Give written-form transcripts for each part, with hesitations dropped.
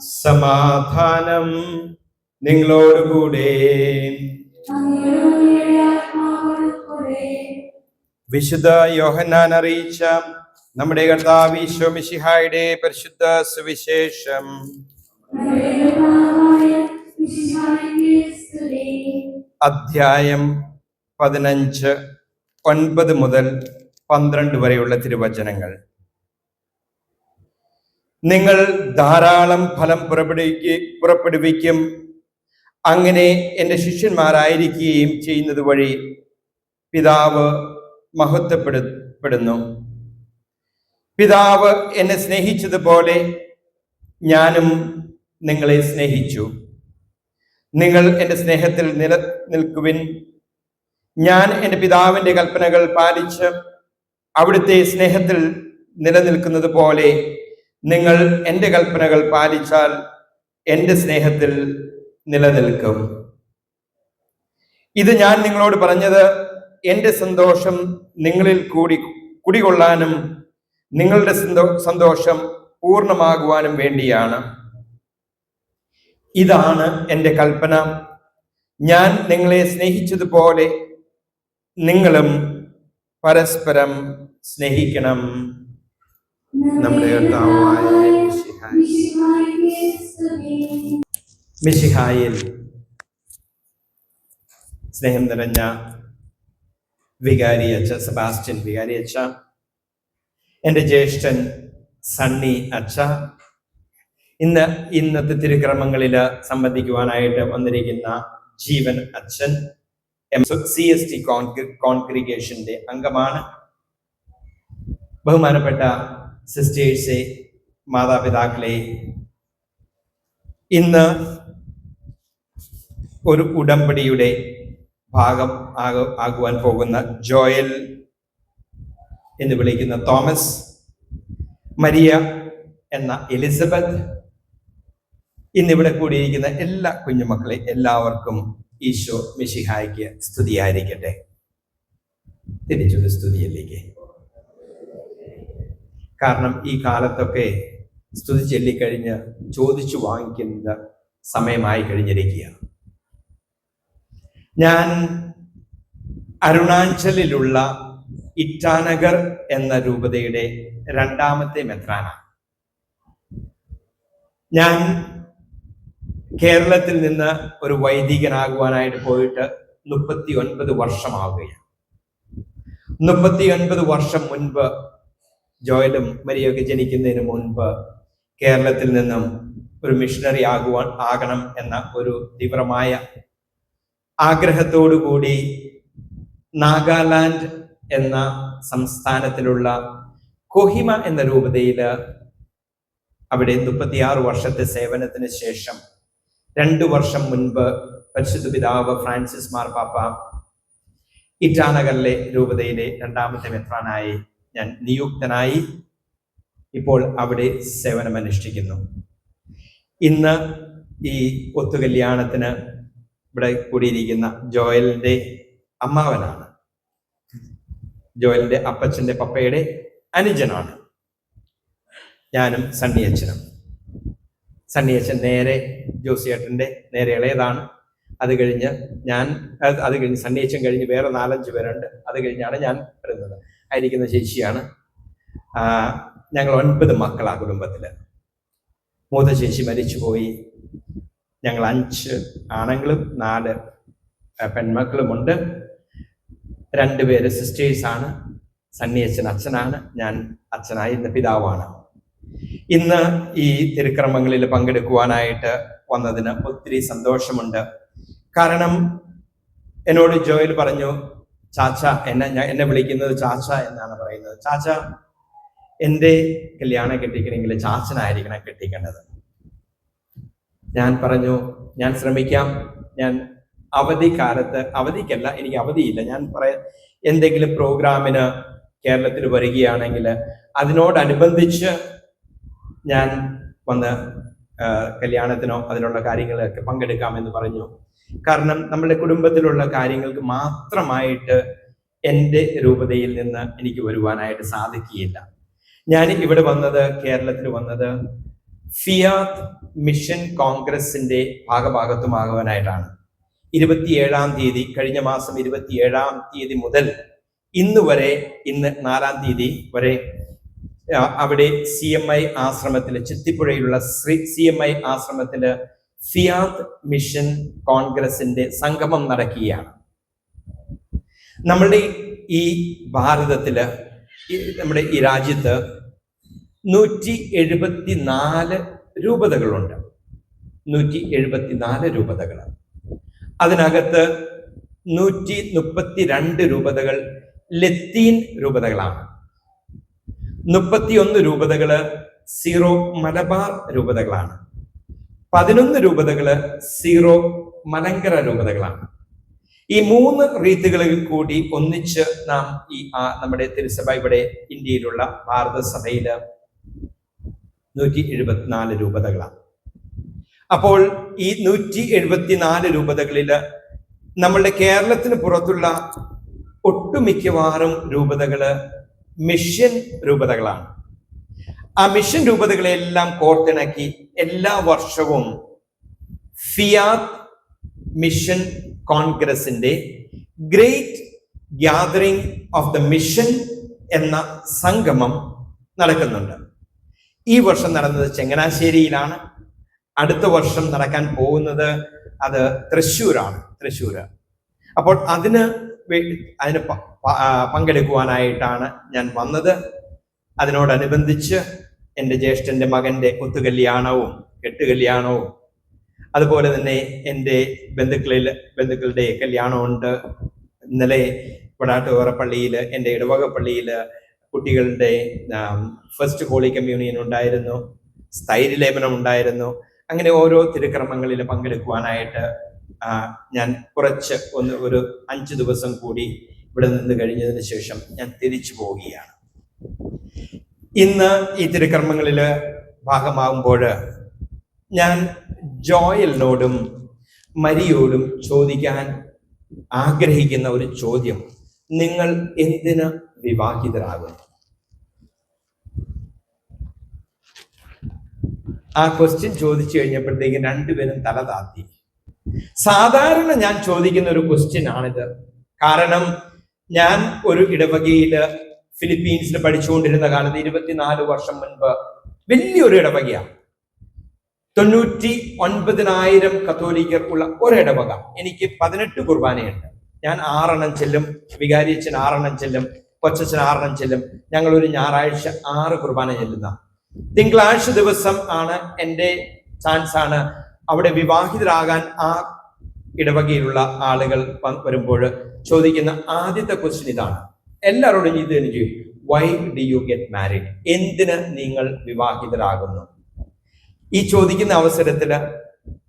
സമാധാനം നിങ്ങളോടുകൂടെ. വിശുദ്ധ യോഹന്നാൻ അറിയിച്ച നമ്മുടെ കർത്താവ് ഈശോ മിശിഹായുടെ പരിശുദ്ധ സുവിശേഷം. അധ്യായം 15 9 മുതൽ 12 വരെയുള്ള തിരുവചനങ്ങൾ. നിങ്ങൾ ധാരാളം ഫലം പുറപ്പെടുവിക്കും, അങ്ങനെ എൻ്റെ ശിഷ്യന്മാരായിരിക്കുകയും ചെയ്യുന്നത് വഴി പിതാവ് മഹത്വപ്പെടുന്നു. പിതാവ് എന്നെ സ്നേഹിച്ചതുപോലെ ഞാനും നിങ്ങളെ സ്നേഹിച്ചു. നിങ്ങൾ എൻ്റെ സ്നേഹത്തിൽ നിലനിൽക്കുവിൻ. ഞാൻ എൻ്റെ പിതാവിൻ്റെ കൽപ്പനകൾ പാലിച്ച് അവിടുത്തെ സ്നേഹത്തിൽ നിലനിൽക്കുന്നത് പോലെ നിങ്ങൾ എൻ്റെ കൽപ്പനകൾ പാലിച്ചാൽ എൻ്റെ സ്നേഹത്തിൽ നിലനിൽക്കും. ഇത് ഞാൻ നിങ്ങളോട് പറഞ്ഞത് എൻ്റെ സന്തോഷം നിങ്ങളിൽ കുടികൊള്ളാനും നിങ്ങളുടെ സന്തോഷം പൂർണ്ണമാകുവാനും വേണ്ടിയാണ്. ഇതാണ് എൻ്റെ കൽപ്പന, ഞാൻ നിങ്ങളെ സ്നേഹിച്ചതുപോലെ നിങ്ങളും പരസ്പരം സ്നേഹിക്കണം. നമ്മുടെ കർത്താവായ മിശിഹായിൽ സ്നേഹം നിറഞ്ഞ വികാരി അച്ഛ സെബാസ്റ്റ്യൻ വികാരി അച്ഛ, എൻ്റെ ജ്യേഷ്ഠൻ സണ്ണി അച്ഛ, ഇന്നത്തെ തിരുക്രമങ്ങളിൽ സംബന്ധിക്കുവാനായിട്ട് വന്നിരിക്കുന്ന ജീവൻ അച്ഛൻ CST കോൺഗ്രിഗേഷന്റെ അംഗമാണ്. ബഹുമാനപ്പെട്ട സിസ്റ്റേഴ്സെ, മാതാപിതാക്കളെ, ഇന്ന് ഒരു ഉടമ്പടിയുടെ ഭാഗം ആകുവാൻ പോകുന്ന ജോയൽ എന്ന് വിളിക്കുന്ന തോമസ്, മരിയ എന്ന എലിസബത്ത്, ഇന്നിവിടെ കൂടിയിരിക്കുന്ന എല്ലാ കുഞ്ഞുമക്കളെ എല്ലാവർക്കും ഈശോ മിശിഹായ്ക്ക് സ്തുതിയായിരിക്കട്ടെ. തിരിച്ചൊരു സ്തുതിയിലേക്ക്. കാരണം ഈ കാലത്തൊക്കെ സ്തുതി ചൊല്ലിക്കഴിഞ്ഞ് ചോദിച്ചു വാങ്ങിക്കുന്ന സമയമായി കഴിഞ്ഞിരിക്കുകയാണ്. ഞാൻ അരുണാചലിലുള്ള ഇറ്റാനഗർ എന്ന രൂപതയുടെ 2ാമത്തെ മെത്രാനാണ്. ഞാൻ കേരളത്തിൽ നിന്ന് ഒരു വൈദികനാകുവാനായിട്ട് പോയിട്ട് 39 വർഷമാവുകയാണ്. 39 വർഷം മുൻപ്, ജോയലും മരിയൊക്കെ ജനിക്കുന്നതിന് മുൻപ്, കേരളത്തിൽ നിന്നും ഒരു മിഷണറി ആകണം എന്ന ഒരു തീവ്രമായ ആഗ്രഹത്തോടു കൂടി നാഗാലാൻഡ് എന്ന സംസ്ഥാനത്തിലുള്ള കൊഹിമ എന്ന രൂപതയില് അവിടെ 36 വർഷത്തെ സേവനത്തിന് ശേഷം 2 വർഷം മുൻപ് പരിശുദ്ധ പിതാവ് ഫ്രാൻസിസ് മാർപ്പാപ്പ ഇറ്റാനഗറിലെ രൂപതയിലെ 2ാമത്തെ മെത്രാനായി ഞാൻ നിയുക്തനായി ഇപ്പോൾ അവിടെ സേവനമനുഷ്ഠിക്കുന്നു. ഇന്ന് ഈ ഒത്തുകല്യാണത്തിന് ഇവിടെ കൂടിയിരിക്കുന്ന ജോയലിന്റെ അമ്മാവനാണ്. ജോയലിന്റെ അപ്പച്ചന്റെ പപ്പയുടെ അനുജനാണ് ഞാനും സണ്ണിയച്ഛനും. സണ്ണിയച്ഛൻ നേരെ ജോസിയേട്ടന്റെ നേരെ ഇളയതാണ്. അത് കഴിഞ്ഞ് സണ്ണിയച്ഛൻ കഴിഞ്ഞ് വേറെ 4-5 പേരുണ്ട്. അത് കഴിഞ്ഞാണ് ഞാൻ വരുന്നത്. ആയിരിക്കുന്ന ചേച്ചിയാണ്. ഞങ്ങൾ 9 മക്കളാ കുടുംബത്തില്. മൂത്ത ചേച്ചി മരിച്ചുപോയി. ഞങ്ങൾ 5 ആണുങ്ങളും 4 പെൺമക്കളുമുണ്ട്. 2 പേര് സിസ്റ്റേഴ്സാണ്. സണ്ണിയച്ഛൻ അച്ഛനാണ്, ഞാൻ അച്ഛനായി ഇന്ന് പിതാവാണ്. ഇന്ന് ഈ തിരുക്രമങ്ങളിൽ പങ്കെടുക്കുവാനായിട്ട് വന്നതിന് ഒത്തിരി സന്തോഷമുണ്ട്. കാരണം എന്നോട് ജോയൽ പറഞ്ഞു, ചാച്ച, എന്നെ വിളിക്കുന്നത് ചാച്ച എന്നാണ് പറയുന്നത്. ചാച്ച, എൻ്റെ കല്യാണം കെട്ടിക്കണമെങ്കിൽ ചാച്ചനായിരിക്കണം കെട്ടിക്കേണ്ടത്. ഞാൻ പറഞ്ഞു, ഞാൻ ശ്രമിക്കാം. ഞാൻ അവധിക്കല്ല, എനിക്ക് അവധിയില്ല. ഞാൻ എന്തെങ്കിലും പ്രോഗ്രാമിന് കേരളത്തിൽ വരികയാണെങ്കിൽ അതിനോടനുബന്ധിച്ച് ഞാൻ വന്ന് കല്യാണത്തിനോ അതിനുള്ള കാര്യങ്ങളൊക്കെ പങ്കെടുക്കാമെന്ന് പറഞ്ഞു. കാരണം നമ്മുടെ കുടുംബത്തിലുള്ള കാര്യങ്ങൾക്ക് മാത്രമായിട്ട് എൻ്റെ രൂപതയിൽ നിന്ന് എനിക്ക് വരുവാനായിട്ട് സാധിക്കുകയില്ല. ഞാൻ ഇവിടെ വന്നത്, കേരളത്തിൽ വന്നത് ഫിയാത്ത് മിഷൻ കോൺഗ്രസിന്റെ ഭാഗഭാഗത്തുമാകുവാനായിട്ടാണ്. 27-ാം തീയതി, കഴിഞ്ഞ മാസം 27-ാം തീയതി മുതൽ ഇന്ന് 4-ാം തീയതി വരെ അവിടെ CMI ആശ്രമത്തില്, ചിത്തിപ്പുഴയിലുള്ള CMI ആശ്രമത്തില് ഫിയാത്ത് മിഷൻ കോൺഗ്രസിന്റെ സംഗമം നടക്കുകയാണ്. നമ്മളുടെ ഈ ഭാരതത്തില്, നമ്മുടെ ഈ രാജ്യത്ത് 174 രൂപതകളുണ്ട്. 174 രൂപതകൾ. അതിനകത്ത് 132 രൂപതകൾ ലത്തീൻ രൂപതകളാണ്. 31 രൂപതകള് സീറോ മലബാർ രൂപതകളാണ്. 11 രൂപതകള് സീറോ മലങ്കര രൂപതകളാണ്. ഈ 3 റീത്തുകളിൽ കൂടി ഒന്നിച്ച് നാം നമ്മുടെ തിരുസഭ ഇവിടെ ഇന്ത്യയിലുള്ള ഭാരതസഭയില് 174 രൂപതകളാണ്. അപ്പോൾ ഈ 174 രൂപതകളില് നമ്മളുടെ കേരളത്തിന് പുറത്തുള്ള ഒട്ടുമിക്കവാറും രൂപതകള് മിഷൻ രൂപതകളാണ്. ആ മിഷൻ രൂപതകളെല്ലാം കോർത്തിണക്കി എല്ലാ വർഷവും ഫിയാത്ത് മിഷൻ കോൺഗ്രസിന്റെ great gathering of the mission എന്ന സംഗമം നടക്കുന്നുണ്ട്. ഈ വർഷം നടന്നത് ചങ്ങനാശ്ശേരിയിലാണ്. അടുത്ത വർഷം നടക്കാൻ പോകുന്നത് അത് തൃശ്ശൂരാണ്. അപ്പോൾ അതിന് പങ്കെടുക്കുവാനായിട്ടാണ് ഞാൻ വന്നത്. അതിനോടനുബന്ധിച്ച് എൻ്റെ ജ്യേഷ്ഠന്റെ മകന്റെ ഒത്തുകല്യാണവും കെട്ടുകല്യാണവും അതുപോലെ തന്നെ എൻ്റെ ബന്ധുക്കളുടെ കല്യാണമുണ്ട്. ഇന്നലെ വടാട്ടുകോറ പള്ളിയിൽ, എൻ്റെ ഇടവക പള്ളിയിൽ കുട്ടികളുടെ ഫസ്റ്റ് ഹോളി കമ്മ്യൂണിയൻ ഉണ്ടായിരുന്നു, സ്ഥൈര്യലേപനം ഉണ്ടായിരുന്നു. അങ്ങനെ ഓരോ തിരുക്രമങ്ങളിൽ പങ്കെടുക്കുവാനായിട്ട് ഞാൻ ഒരു 5 ദിവസം കൂടി ഇവിടെ നിന്ന് കഴിഞ്ഞതിന് ശേഷം ഞാൻ തിരിച്ചു പോവുകയാണ്. ഇന്ന് ഈ തിരുക്കർമ്മങ്ങളിൽ ഭാഗമാകുമ്പോൾ ഞാൻ ജോയലിനോടും മരിയോടും ചോദിക്കാൻ ആഗ്രഹിക്കുന്ന ഒരു ചോദ്യം: നിങ്ങൾ എന്തിന് വിവാഹിതരാകുന്നു? ആ ക്വസ്റ്റ്യൻ ചോദിച്ചു കഴിഞ്ഞപ്പോഴത്തേക്ക് രണ്ടുപേരും തല താത്തി. സാധാരണ ഞാൻ ചോദിക്കുന്ന ഒരു ക്വസ്റ്റ്യൻ ആണിത്. കാരണം ഞാൻ ഒരു ഇടവകയില് ഫിലിപ്പീൻസിൽ പഠിച്ചുകൊണ്ടിരുന്ന കാലത്ത് 24 വർഷം മുൻപ് വലിയൊരു ഇടവകയാണ്. 99,000 കത്തോലിക്കർ ഉള്ള ഒരിടവക. എനിക്ക് 18 കുർബാനയുണ്ട്. ഞാൻ 6 ചെല്ലും, വികാരിയച്ഛൻ 6 ചെല്ലും, കൊച്ചച്ഛൻ 6 ചെല്ലും. ഞങ്ങൾ ഒരു ഞായറാഴ്ച 6 കുർബാന ചെല്ലുന്ന. തിങ്കളാഴ്ച ദിവസം ആണ് എൻ്റെ ചാൻസ് ആണ് അവിടെ വിവാഹിതരാകാൻ. ആ ഇടവകയിലുള്ള ആളുകൾ വരുമ്പോൾ ചോദിക്കുന്ന ആദ്യത്തെ ക്വസ്റ്റ്യൻ ഇതാണ്. എല്ലാവരോടും ഇത് എനിക്ക്: why do you get married? എന്തിന് നിങ്ങൾ വിവാഹിതരാകുന്നു? ഈ ചോദിക്കുന്ന അവസരത്തില്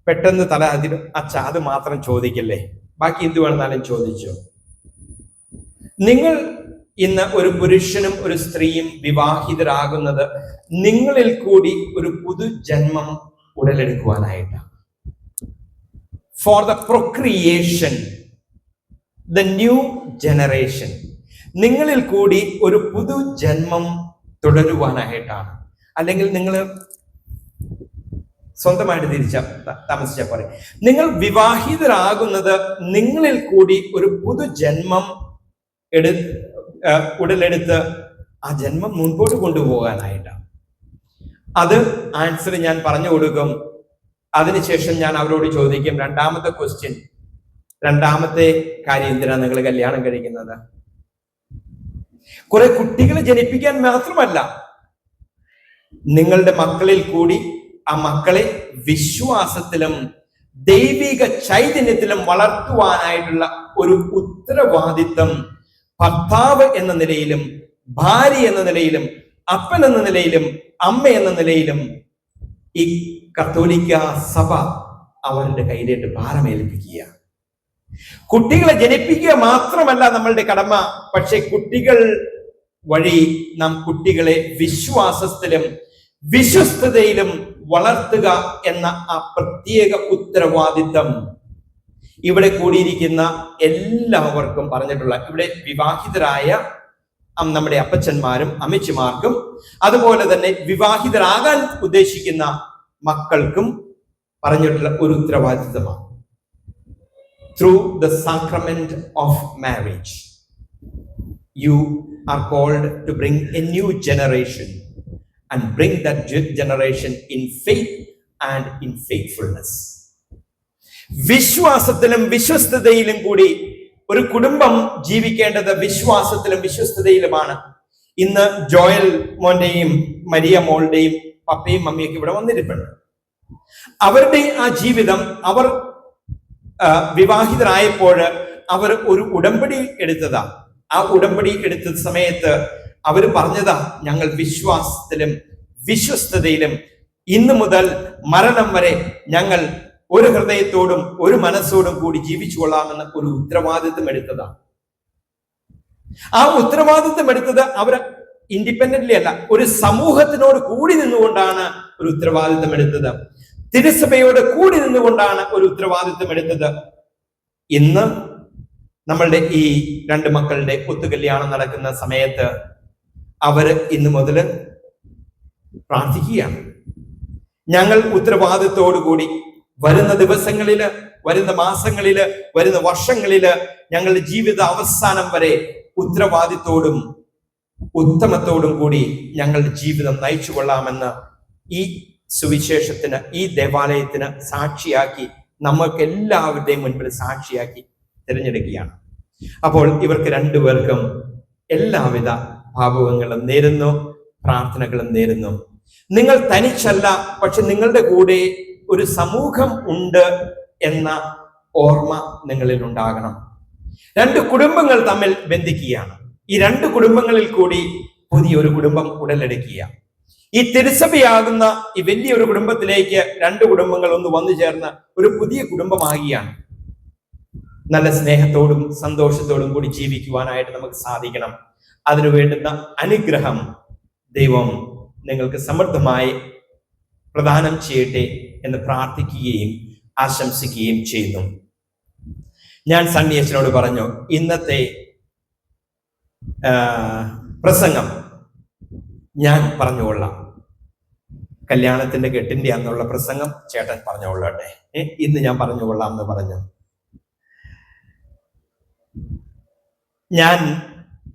പെട്ടെന്ന് തല അതിന് അത് മാത്രം ചോദിക്കല്ലേ, ബാക്കി എന്ത് വേണമെന്നാലും ചോദിച്ചു. നിങ്ങൾ ഇന്ന് ഒരു പുരുഷനും ഒരു സ്ത്രീയും വിവാഹിതരാകുന്നത് നിങ്ങളിൽ കൂടി ഒരു പുതുജന്മം ഉടലെടുക്കുവാനായിട്ടാണ്. For the procreation, the new generation. നിങ്ങളിൽ കൂടി ഒരു പുതുജന്മം തുടരുവാനായിട്ടാണ്. അല്ലെങ്കിൽ നിങ്ങൾ സ്വന്തമായിട്ട് താമസിച്ചാൽ പറയും, നിങ്ങൾ വിവാഹിതരാകുന്നത് നിങ്ങളിൽ കൂടി ഒരു പുതുജന്മം ഉടലെടുത്ത് ആ ജന്മം മുൻപോട്ട് കൊണ്ടുപോകാനായിട്ടാണ്. അത് ആൻസർ ഞാൻ പറഞ്ഞു കൊടുക്കും. അതിനുശേഷം ഞാൻ അവരോട് ചോദിക്കും, രണ്ടാമത്തെ ക്വസ്റ്റ്യൻ, രണ്ടാമത്തെ കാര്യം, എന്തിനാണ് നിങ്ങൾ കല്യാണം കഴിക്കുന്നത്? കുറെ കുട്ടികളെ ജനിപ്പിക്കാൻ മാത്രമല്ല, നിങ്ങളുടെ മക്കളിൽ കൂടി ആ മക്കളെ വിശ്വാസത്തിലും ദൈവിക ചൈതന്യത്തിലും വളർത്തുവാനായിട്ടുള്ള ഒരു ഉത്തരവാദിത്വം ഭർത്താവ് എന്ന നിലയിലും ഭാര്യ എന്ന നിലയിലും അപ്പൻ എന്ന നിലയിലും അമ്മ എന്ന നിലയിലും ഈ കത്തോലിക്ക സഭ അവരുടെ കയ്യിലേക്ക് ഭാരമേൽപ്പിക്കുക. കുട്ടികളെ ജനിപ്പിക്കുക മാത്രമല്ല നമ്മളുടെ കടമ, പക്ഷെ കുട്ടികൾ വഴി നാം കുട്ടികളെ വിശ്വാസത്തിലും വിശ്വസ്തതയിലും വളർത്തുക എന്ന ആ പ്രത്യേക ഉത്തരവാദിത്തം ഇവിടെ കൂടിയിരിക്കുന്ന എല്ലാവർക്കും പറഞ്ഞിട്ടുള്ള, ഇവിടെ വിവാഹിതരായ നമ്മുടെ അപ്പച്ചന്മാരും അമ്മച്ചിമാർക്കും, അതുപോലെ തന്നെ വിവാഹിതരാകാൻ ഉദ്ദേശിക്കുന്ന മക്കൾക്കും പറഞ്ഞിട്ടുള്ള ഒരു ഉത്തരവാദിത്തമാണ്. Through the sacrament of marriage, you are called to bring a new generation and bring that generation in faith and in faithfulness. വിശ്വാസത്തിലും വിശ്വസ്തതയിലും കൂടി ഒരു കുടുംബം ജീവിക്കേണ്ടത് വിശ്വാസത്തിലും വിശ്വസ്തതയിലുമാണ്. ഇന്ന് ജോയൽ മോന്റെയും മരിയ മോളുടെയും പപ്പയും മമ്മിയൊക്കെ ഇവിടെ വന്നിരിപ്പുണ്ട്. അവരുടെ ആ ജീവിതം, അവർ വിവാഹിതരായപ്പോൾ അവർ ഒരു ഉടമ്പടി എടുത്തതാ. ആ ഉടമ്പടി എടുത്ത സമയത്ത് അവർ പറഞ്ഞതാ, ഞങ്ങൾ വിശ്വാസത്തിലും വിശ്വസ്തതയിലും ഇന്നു മുതൽ മരണം വരെ ഞങ്ങൾ ഒരു ഹൃദയത്തോടും ഒരു മനസ്സോടും കൂടി ജീവിച്ചു കൊള്ളാമെന്ന് ഒരു ഉത്തരവാദിത്വം എടുത്തതാണ്. ആ ഉത്തരവാദിത്വം എടുത്തത് അവർ ഇൻഡിപെൻഡന്റ്ലി അല്ല, ഒരു സമൂഹത്തിനോട് കൂടി നിന്നുകൊണ്ടാണ് ഒരു ഉത്തരവാദിത്വം എടുത്തത്. തിരുസഭയോട് കൂടി നിന്നുകൊണ്ടാണ് ഒരു ഉത്തരവാദിത്വം എടുത്തത്. ഇന്ന് നമ്മളുടെ ഈ രണ്ട് മക്കളുടെ ഒത്തുകല്യാണം നടക്കുന്ന സമയത്ത് അവര് ഇന്ന് മുതൽ പ്രാർത്ഥിക്കുകയാണ്. ഞങ്ങൾ ഉത്തരവാദിത്തോടു കൂടി വരുന്ന ദിവസങ്ങളില്, വരുന്ന മാസങ്ങളില്, വരുന്ന വർഷങ്ങളില് ഞങ്ങളുടെ ജീവിത അവസാനം വരെ ഉത്തരവാദിത്തോടും ഉത്തമത്തോടും കൂടി ഞങ്ങളുടെ ജീവിതം നയിച്ചു കൊള്ളാമെന്ന് ഈ സുവിശേഷത്തിന്, ഈ ദേവാലയത്തിന് സാക്ഷിയാക്കി, നമ്മൾക്ക് എല്ലാവരുടെയും മുൻപിൽ സാക്ഷിയാക്കി തിരഞ്ഞെടുക്കുകയാണ്. അപ്പോൾ ഇവർക്ക് രണ്ടുപേർക്കും എല്ലാവിധ ഭാവുകങ്ങളും നേരുന്നു, പ്രാർത്ഥനകളും നേരുന്നു. നിങ്ങൾ തനിച്ചല്ല, പക്ഷെ നിങ്ങളുടെ കൂടെ ഒരു സമൂഹം ഉണ്ട് എന്ന ഓർമ്മ നിങ്ങളിൽ ഉണ്ടാകണം. രണ്ട് കുടുംബങ്ങൾ തമ്മിൽ ബന്ധിക്കുകയാണ്. ഈ രണ്ട് കുടുംബങ്ങളിൽ കൂടി പുതിയൊരു കുടുംബം ഉടലെടുക്കുക. ഈ തിരുസഭയാകുന്ന ഈ വലിയൊരു കുടുംബത്തിലേക്ക് രണ്ട് കുടുംബങ്ങൾ ഒന്ന് വന്നു ചേർന്ന് ഒരു പുതിയ കുടുംബമാകുകയാണ്. നല്ല സ്നേഹത്തോടും സന്തോഷത്തോടും കൂടി ജീവിക്കുവാനായിട്ട് നമുക്ക് സാധിക്കണം. അതിനു വേണ്ടുന്ന അനുഗ്രഹം ദൈവം നിങ്ങൾക്ക് സമൃദ്ധമായി പ്രദാനം ചെയ്യട്ടെ എന്ന് പ്രാർത്ഥിക്കുകയും ആശംസിക്കുകയും ചെയ്യുന്നു. ഞാൻ സണ്ണി അച്ഛനോട് പറഞ്ഞു, ഇന്നത്തെ പ്രസംഗം ഞാൻ പറഞ്ഞുകൊള്ളാം, കല്യാണത്തിന്റെ കെട്ടിന്റെ അന്നുള്ള പ്രസംഗം ചേട്ടൻ പറഞ്ഞുകൊള്ളട്ടെ, ഇന്ന് ഞാൻ പറഞ്ഞുകൊള്ളാം എന്ന് പറഞ്ഞു. ഞാൻ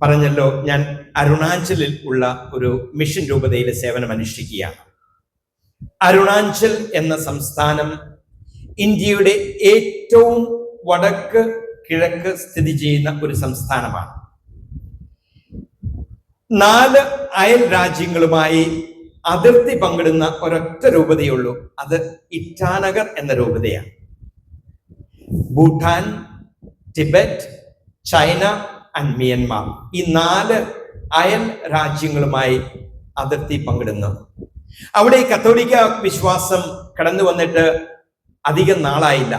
പറഞ്ഞല്ലോ, ഞാൻ അരുണാചലിൽ ഉള്ള ഒരു മിഷൻ രൂപതയിലെ സേവനം അനുഷ്ഠിക്കുകയാണ്. അരുണാചൽ എന്ന സംസ്ഥാനം ഇന്ത്യയുടെ ഏറ്റവും വടക്ക് കിഴക്ക് സ്ഥിതി ചെയ്യുന്ന ഒരു സംസ്ഥാനമാണ്. 4 അയൽ രാജ്യങ്ങളുമായി അതിർത്തി പങ്കിടുന്ന ഒരൊറ്റ രൂപതയുള്ളൂ. അത് ഇറ്റാനഗർ എന്ന രൂപതയാണ്. ഭൂട്ടാൻ, ടിബറ്റ്, ചൈന ആൻഡ് മിയൻമാർ, ഈ 4 അയൽ രാജ്യങ്ങളുമായി അതിർത്തി പങ്കിടുന്നു. അവിടെ കത്തോലിക്ക വിശ്വാസം കടന്നു വന്നിട്ട് അധികം നാളായില്ല.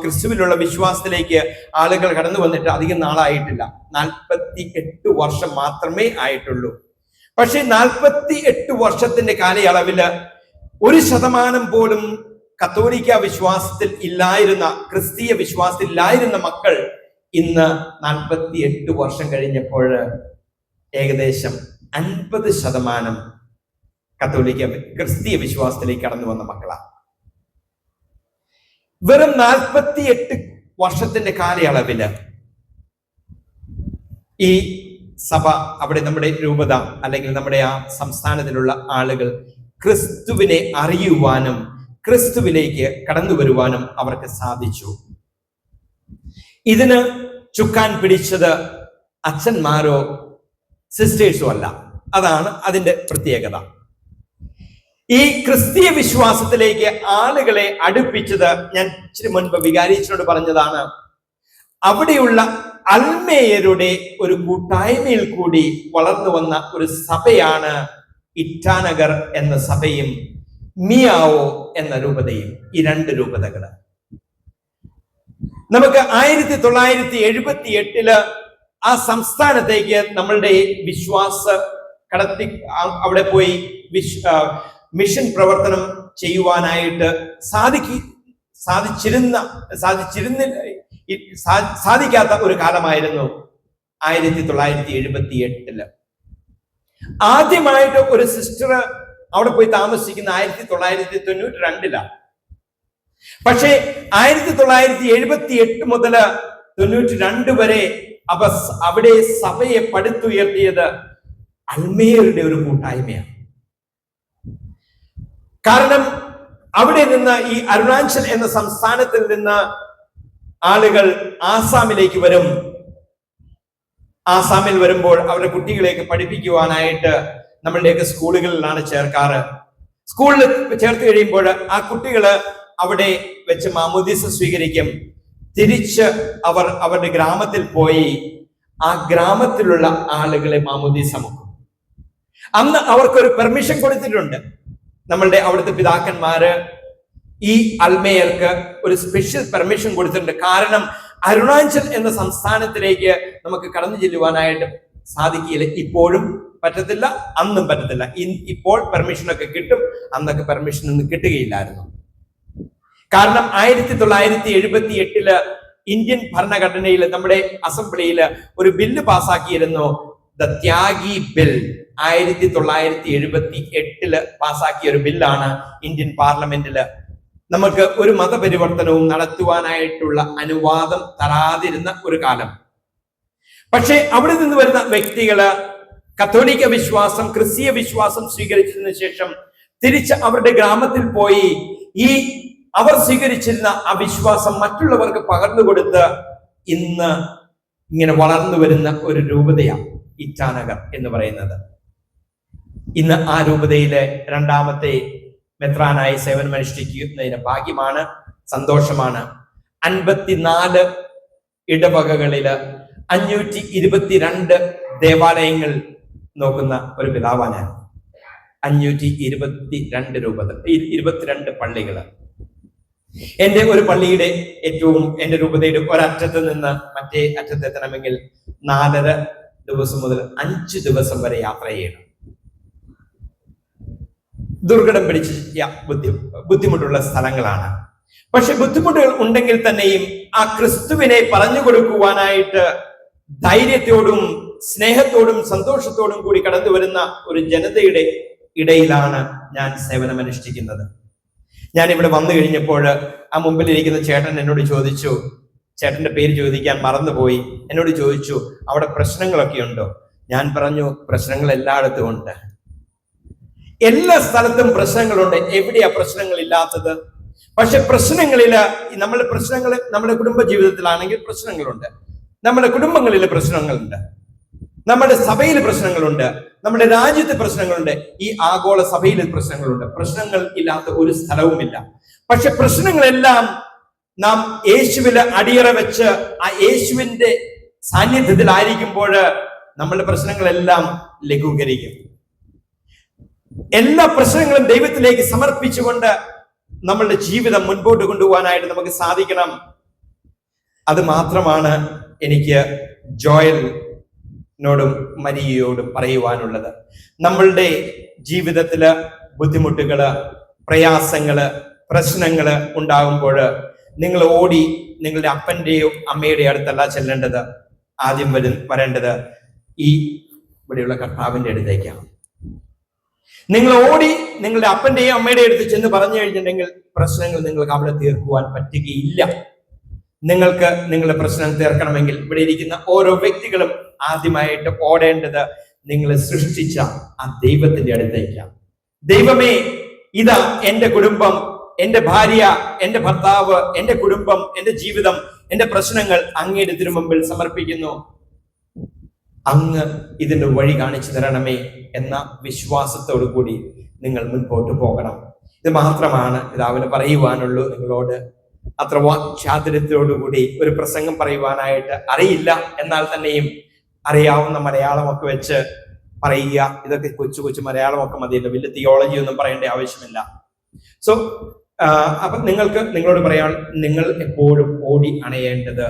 ക്രിസ്തുവിലുള്ള വിശ്വാസത്തിലേക്ക് ആളുകൾ കടന്നു വന്നിട്ട് അധികം നാളായിട്ടില്ല. 48 വർഷം മാത്രമേ ആയിട്ടുള്ളൂ. പക്ഷെ 48 വർഷത്തിന്റെ കാലയളവില് 1% പോലും കത്തോലിക്ക വിശ്വാസത്തിൽ ഇല്ലായിരുന്ന, ക്രിസ്തീയ വിശ്വാസത്തിൽ ഇല്ലായിരുന്ന മക്കൾ ഇന്ന് 48 വർഷം കഴിഞ്ഞപ്പോൾ ഏകദേശം 50% കത്തോലിക്ക ക്രിസ്തീയ വിശ്വാസത്തിലേക്ക് കടന്നു വന്ന മക്കളാണ്. വെറും 48 വർഷത്തിന്റെ കാലയളവില് ഈ സഭ, അവിടെ നമ്മുടെ രൂപത അല്ലെങ്കിൽ നമ്മുടെ ആ സംസ്ഥാനത്തിലുള്ള ആളുകൾ ക്രിസ്തുവിനെ അറിയുവാനും ക്രിസ്തുവിലേക്ക് കടന്നു വരുവാനും അവർക്ക് സാധിച്ചു. ഇതിന് ചുക്കാൻ പിടിച്ചത് അച്ഛന്മാരോ സിസ്റ്റേഴ്സോ അല്ല. അതാണ് അതിന്റെ പ്രത്യേകത. ഈ ക്രിസ്തീയ വിശ്വാസത്തിലേക്ക് ആളുകളെ അടുപ്പിച്ചത് ഞാൻ ഇച്ചിരി മുൻപ് വികാരിച്ചനോട് പറഞ്ഞതാണ്. അവിടെയുള്ള അൽമേയരുടെ ഒരു കൂട്ടായ്മയിൽ കൂടി വളർന്നു വന്ന ഒരു സഭയാണ് ഇറ്റാനഗർ എന്ന സഭയും മിയാവോ എന്ന രൂപതയും. ഈ 2 രൂപതകള് നമുക്ക് 1978 ആ സംസ്ഥാനത്തേക്ക് നമ്മളുടെ വിശ്വാസ കടത്തി അവിടെ പോയി മിഷൻ പ്രവർത്തനം ചെയ്യുവാനായിട്ട് സാധിക്കാത്ത ഒരു കാലമായിരുന്നു 1978. ആദ്യമായിട്ട് ഒരു സിസ്റ്റർ അവിടെ പോയി താമസിക്കുന്ന 1992 പക്ഷേ 1978 മുതൽ 92 വരെ അവിടെ സഭയെ പടുത്തുയർത്തിയത് അൽമേയരുടെ ഒരു കൂട്ടായ്മയാണ്. കാരണം അവിടെ നിന്ന് ഈ അരുണാചൽ എന്ന സംസ്ഥാനത്തിൽ നിന്ന് ആളുകൾ ആസാമിലേക്ക് വരും. ആസാമിൽ വരുമ്പോൾ അവരുടെ കുട്ടികളെയൊക്കെ പഠിപ്പിക്കുവാനായിട്ട് നമ്മളുടെയൊക്കെ സ്കൂളുകളിലാണ് ചേർക്കാറ്. സ്കൂളിൽ ചേർത്ത് കഴിയുമ്പോൾ ആ കുട്ടികള് അവിടെ വെച്ച് മാമോദീസ സ്വീകരിക്കും. തിരിച്ച് അവർ അവരുടെ ഗ്രാമത്തിൽ പോയി ആ ഗ്രാമത്തിലുള്ള ആളുകളെ മാമോദീസ മുക്കും. അന്ന് അവർക്കൊരു പെർമിഷൻ കൊടുത്തിട്ടുണ്ട്. നമ്മളുടെ അവിടുത്തെ പിതാക്കന്മാര് ഈ അൽമേയർക്ക് ഒരു സ്പെഷ്യൽ പെർമിഷൻ കൊടുത്തിട്ടുണ്ട്. കാരണം അരുണാചൽ എന്ന സംസ്ഥാനത്തിലേക്ക് നമുക്ക് കടന്നു ചെല്ലുവാനായിട്ട് സാധിക്കില്ല. ഇപ്പോഴും പറ്റത്തില്ല, അന്നും പറ്റത്തില്ല. ഇപ്പോൾ പെർമിഷനൊക്കെ കിട്ടും, അന്നൊക്കെ പെർമിഷൻ ഒന്നും കിട്ടുകയില്ലായിരുന്നു. കാരണം 1978 ഇന്ത്യൻ ഭരണഘടനയിൽ നമ്മുടെ അസംബ്ലിയിൽ ഒരു ബില്ല് പാസ്സാക്കിയിരുന്നു. ദ ത്യാഗി ബിൽ 1978 പാസ്സാക്കിയ ഒരു ബില്ലാണ് ഇന്ത്യൻ പാർലമെന്റിൽ നമുക്ക് ഒരു മതപരിവർത്തനവും നടത്തുവാനായിട്ടുള്ള അനുവാദം തരാതിരുന്ന ഒരു കാലം. പക്ഷെ അവിടെ നിന്ന് വരുന്ന വ്യക്തികള് കത്തോലിക്ക വിശ്വാസം, ക്രിസ്തീയ വിശ്വാസം സ്വീകരിച്ചതിന് ശേഷം തിരിച്ച് അവരുടെ ഗ്രാമത്തിൽ പോയി അവർ സ്വീകരിച്ചിരുന്ന ആ വിശ്വാസം മറ്റുള്ളവർക്ക് പകർന്നു കൊടുത്ത് ഇന്ന് ഇങ്ങനെ വളർന്നു വരുന്ന ഒരു രൂപതയാണ് ഇറ്റാനഗർ എന്ന് പറയുന്നത്. ഇന്ന് ആ രൂപതയിലെ 2ാമത്തെ മെത്രാനായി സേവനമനുഷ്ഠിക്കുന്നതിന് ഭാഗ്യമാണ്, സന്തോഷമാണ്. 54 ഇടവകകളില് 522 ദേവാലയങ്ങൾ നോക്കുന്ന ഒരു പിതാവാണ് ഞാൻ. 522 രൂപത, 22 പള്ളികള്. എന്റെ ഒരു പള്ളിയുടെ എന്റെ രൂപതയുടെ ഒരറ്റത്ത് നിന്ന് മറ്റേ അറ്റത്തെത്തണമെങ്കിൽ 4.5 ദിവസം മുതൽ 5 ദിവസം വരെ യാത്ര ചെയ്യണം. ദുർഘടം പിടിച്ച് ബുദ്ധിമുട്ടുള്ള സ്ഥലങ്ങളാണ്. പക്ഷെ ബുദ്ധിമുട്ടുകൾ ഉണ്ടെങ്കിൽ തന്നെയും ആ ക്രിസ്തുവിനെ പറഞ്ഞു കൊടുക്കുവാനായിട്ട് ധൈര്യത്തോടും സ്നേഹത്തോടും സന്തോഷത്തോടും കൂടി കടന്നു വരുന്ന ഒരു ജനതയുടെ ഇടയിലാണ് ഞാൻ സേവനമനുഷ്ഠിക്കുന്നത്. ഞാൻ ഇവിടെ വന്നു കഴിഞ്ഞപ്പോൾ ആ മുമ്പിലിരിക്കുന്ന ചേട്ടൻ എന്നോട് ചോദിച്ചു, ചേട്ടന്റെ പേര് ചോദിക്കാൻ മറന്നുപോയി, എന്നോട് ചോദിച്ചു അവിടെ പ്രശ്നങ്ങളൊക്കെ ഉണ്ടോ? ഞാൻ പറഞ്ഞു പ്രശ്നങ്ങൾ എല്ലായിടത്തും ഉണ്ട്, എല്ലാ സ്ഥലത്തും പ്രശ്നങ്ങളുണ്ട്. എവിടെയാ പ്രശ്നങ്ങൾ ഇല്ലാത്തത്? പക്ഷെ പ്രശ്നങ്ങളില് നമ്മുടെ കുടുംബ ജീവിതത്തിലാണെങ്കിൽ പ്രശ്നങ്ങളുണ്ട്, നമ്മുടെ കുടുംബങ്ങളിൽ പ്രശ്നങ്ങളുണ്ട്, നമ്മുടെ സഭയിൽ പ്രശ്നങ്ങളുണ്ട്, നമ്മുടെ രാജ്യത്ത് പ്രശ്നങ്ങളുണ്ട്, ഈ ആഗോള സഭയിൽ പ്രശ്നങ്ങളുണ്ട്. പ്രശ്നങ്ങൾ ഇല്ലാത്ത ഒരു സ്ഥലവുമില്ല. പക്ഷെ പ്രശ്നങ്ങളെല്ലാം നാം യേശുവിൽ അടിയറ വെച്ച് ആ യേശുവിന്റെ സാന്നിധ്യത്തിലായിരിക്കുമ്പോൾ നമ്മളുടെ പ്രശ്നങ്ങളെല്ലാം ലഘൂകരിക്കും. എല്ലാ പ്രശ്നങ്ങളും ദൈവത്തിലേക്ക് സമർപ്പിച്ചുകൊണ്ട് നമ്മളുടെ ജീവിതം മുൻപോട്ട് കൊണ്ടുപോകാനായിട്ട് നമുക്ക് സാധിക്കണം. അത് മാത്രമാണ് എനിക്ക് ജോയലിനോടും മരിയയോടും പറയുവാനുള്ളത്. നമ്മളുടെ ജീവിതത്തില് ബുദ്ധിമുട്ടുകള്, പ്രയാസങ്ങള്, പ്രശ്നങ്ങള് ഉണ്ടാകുമ്പോൾ നിങ്ങൾ ഓടി നിങ്ങളുടെ അപ്പന്റെയോ അമ്മയുടെയോ അടുത്തല്ല ചെല്ലേണ്ടത്. ആദ്യം വരേണ്ടത് ഈ ഇവിടെയുള്ള കർത്താവിന്റെ അടുത്തേക്കാണ്. നിങ്ങൾ ഓടി നിങ്ങളുടെ അപ്പന്റെയും അമ്മയുടെയും അടുത്ത് ചെന്ന് പറഞ്ഞു കഴിഞ്ഞിട്ടുണ്ടെങ്കിൽ പ്രശ്നങ്ങൾ നിങ്ങൾക്ക് അവിടെ തീർക്കുവാൻ പറ്റുകയില്ല. നിങ്ങൾക്ക് നിങ്ങളുടെ പ്രശ്നം തീർക്കണമെങ്കിൽ ഇവിടെ ഇരിക്കുന്ന ഓരോ വ്യക്തികളും ആദ്യമായിട്ട് ഓടേണ്ടത് നിങ്ങളെ സൃഷ്ടിച്ച ആ ദൈവത്തിന്റെ അടുത്തേക്കാണ്. ദൈവമേ, ഇതാ എന്റെ കുടുംബം, എന്റെ ഭാര്യ, എന്റെ ഭർത്താവ്, എന്റെ കുടുംബം, എന്റെ ജീവിതം, എന്റെ പ്രശ്നങ്ങൾ അങ്ങയുടെ തിരുമുമ്പിൽ സമർപ്പിക്കുന്നു. അങ്ങ് ഇതിന്റെ വഴി കാണിച്ചു തരണമേ എന്ന വിശ്വാസത്തോടു കൂടി നിങ്ങൾ മുൻപോട്ട് പോകണം. ഇത് മാത്രമാണ് പിതാവിന് പറയുവാനുള്ളൂ നിങ്ങളോട്. അത്ര വാക്ചാതുര്യത്തോടുകൂടി ഒരു പ്രസംഗം പറയുവാനായിട്ട് അറിയില്ല, എന്നാൽ തന്നെയും അറിയാവുന്ന മലയാളമൊക്കെ വെച്ച് പറയുക. ഇതൊക്കെ കൊച്ചു കൊച്ചു മലയാളമൊക്കെ മതിയല്ലോ, വലിയ തിയോളജി ഒന്നും പറയേണ്ട ആവശ്യമില്ല. സോ അപ്പൊ നിങ്ങളോട് പറയാൻ, നിങ്ങൾ എപ്പോഴും ഓടി അണയേണ്ടത്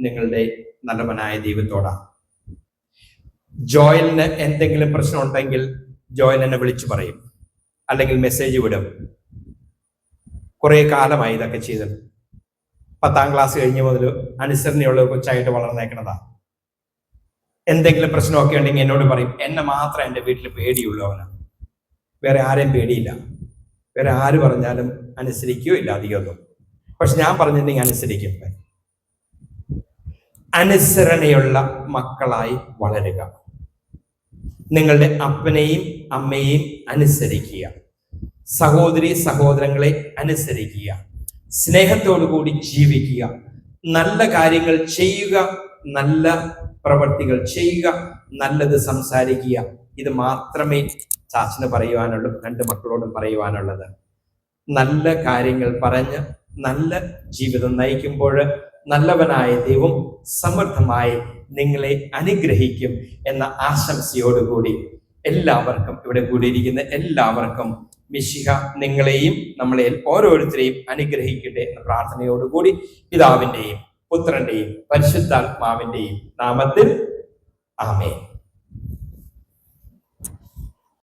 നിങ്ങളുടെ നല്ലവനായ ദൈവത്തോടാണ്. ജോയലിന് എന്തെങ്കിലും പ്രശ്നം ഉണ്ടെങ്കിൽ ജോയൽ എന്നെ വിളിച്ചു പറയും, അല്ലെങ്കിൽ മെസ്സേജ് വിടും. കുറെ കാലമായി ഇതൊക്കെ ചെയ്തത്. 10ാം ക്ലാസ് കഴിഞ്ഞ മുതൽ അനുസരണയുള്ള കൊച്ചായിട്ട് വളർന്നേക്കണതാ. എന്തെങ്കിലും പ്രശ്നമൊക്കെ ഉണ്ടെങ്കിൽ എന്നോട് പറയും. എന്നെ മാത്രം എൻ്റെ വീട്ടിൽ പേടിയുള്ളൂ അവനാണ്. വേറെ ആരെയും പേടിയില്ല. വേറെ ആര് പറഞ്ഞാലും അനുസരിക്കുകയോ ഇല്ല അധികമൊന്നും. പക്ഷെ ഞാൻ പറഞ്ഞിട്ടുണ്ടെങ്കിൽ അനുസരിക്കും. അനുസരണയുള്ള മക്കളായി വളരുക. നിങ്ങളുടെ അപ്പനെയും അമ്മയെയും അനുസരിക്കുക. സഹോദരി സഹോദരങ്ങളെ അനുസരിക്കുക. സ്നേഹത്തോടുകൂടി ജീവിക്കുക. നല്ല കാര്യങ്ങൾ ചെയ്യുക. നല്ല പ്രവർത്തികൾ ചെയ്യുക. നല്ലത് സംസാരിക്കുക. ഇത് മാത്രമേ ചാച്ചന് പറയുവാനുള്ളൂ, രണ്ട് മക്കളോടും പറയുവാനുള്ളത്. നല്ല കാര്യങ്ങൾ പറഞ്ഞ് നല്ല ജീവിതം നയിക്കുമ്പോൾ നല്ലവനായ ദൈവം സമൃദ്ധമായി നിങ്ങളെ അനുഗ്രഹിക്കും എന്ന ആശംസയോടുകൂടി എല്ലാവർക്കും, ഇവിടെ കൂടിയിരിക്കുന്ന എല്ലാവർക്കും മിശിഹ നിങ്ങളെയും നമ്മളെ ഓരോരുത്തരെയും അനുഗ്രഹിക്കട്ടെ എന്ന പ്രാർത്ഥനയോടുകൂടി പിതാവിന്റെയും പുത്രന്റെയും പരിശുദ്ധാത്മാവിന്റെയും നാമത്തിൽ ആമേൻ.